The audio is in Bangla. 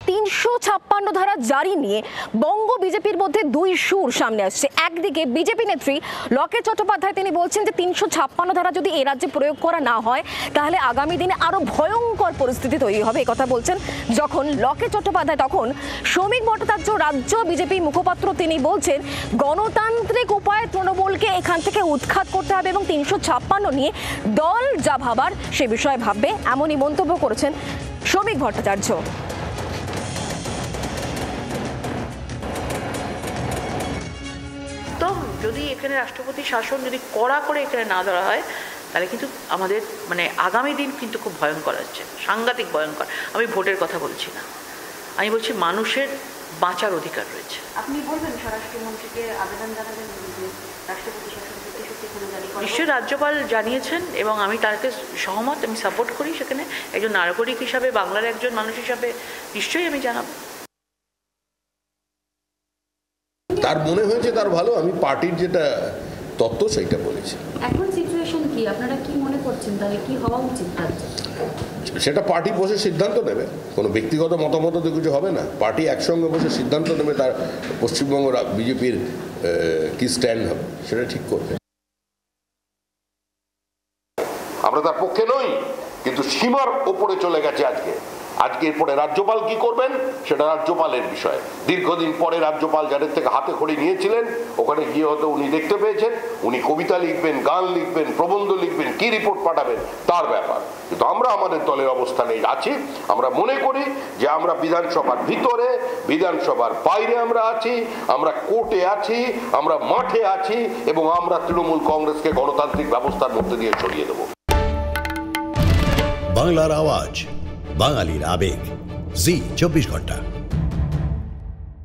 356 ধারা জারি নিয়ে বঙ্গ বিজেপির মধ্যে দুই সুর সামনে আসছে। একদিকে বিজেপি নেত্রী লকেট চট্টোপাধ্যায় তিনি বলছেন যে 356 ধারা যদি এই রাজ্যে প্রয়োগ করা না হয় তাহলে আগামী দিনে আরো ভয়ঙ্কর পরিস্থিতি তৈরি হবে, এই কথা বলছেন যখন লকেট চট্টোপাধ্যায়। তখন শ্রমিক ভট্টাচার্য রাজ্য বিজেপি মুখপাত্র তিনি বলছেন গণতান্ত্রিক উপায়ে তৃণমূলকে এখান থেকে উৎখাত করতে হবে এবং 356 নিয়ে দল যা ভাবার সে বিষয়ে ভাববে, এমনই মন্তব্য করেছেন শ্রমিক ভট্টাচার্য। তো যদি এখানে রাষ্ট্রপতি শাসন যদি কড়া করে এখানে না ধরা হয় তাহলে কিন্তু আমাদের আগামী দিন কিন্তু খুব ভয়ঙ্কর আসছে, সাংঘাতিক ভয়ঙ্কর। আমি ভোটের কথা বলছি না, আমি বলছি মানুষের বাঁচার অধিকার রয়েছে। আপনি বলবেন স্বরাষ্ট্রমন্ত্রীকে আবেদন জানাবেন রাষ্ট্রপতি শাসন নিশ্চয়ই রাজ্যপাল জানিয়েছেন এবং আমি তাকে সহমত, আমি সাপোর্ট করি। সেখানে একজন নাগরিক হিসাবে, বাংলার একজন মানুষ হিসাবে নিশ্চয়ই আমি জানাবো। তার মনে হয়েছে তার ভালো, আমি পার্টির যেটা তত্ত্ব সেইটা বলেছি। এখন সিচুয়েশন কি, আপনারা কি মনে করছেন তাহলে কি হওয়া উচিত? সেটা পার্টি বসে সিদ্ধান্ত নেবে, কোনো ব্যক্তিগত মতামত তো কিছু হবে না। পার্টি একসঙ্গে বসে সিদ্ধান্ত নেবে তার পশ্চিমবঙ্গ বিজেপির কি স্ট্যান্ড হবে সেটা ঠিক করবে। আমরা তার পক্ষে নই, কিন্তু সীমার ওপরে চলে গেছে আজকের পরে রাজ্যপাল কি করবেন সেটা রাজ্যপালের বিষয়। দীর্ঘদিন পরে রাজ্যপাল যাদের থেকে হাতে খড়ি নিয়েছিলেন ওখানে গিয়ে হয়তো উনি দেখতে পেয়েছেন, উনি কবিতা লিখবেন, গান লিখবেন, প্রবন্ধ লিখবেন, কি রিপোর্ট পাঠাবেন তার ব্যাপার। কিন্তু আমরা আমাদের দলের অবস্থানে আছি। আমরা মনে করি যে আমরা বিধানসভার ভিতরে, বিধানসভার বাইরে আমরা আছি, আমরা কোর্টে আছি, আমরা মাঠে আছি এবং আমরা তৃণমূল কংগ্রেসকে গণতান্ত্রিক ব্যবস্থার মধ্যে দিয়ে ছড়িয়ে দেব। বাংলার আওয়াজ, বাঙালির আবেগ, জি 24 ঘন্টা।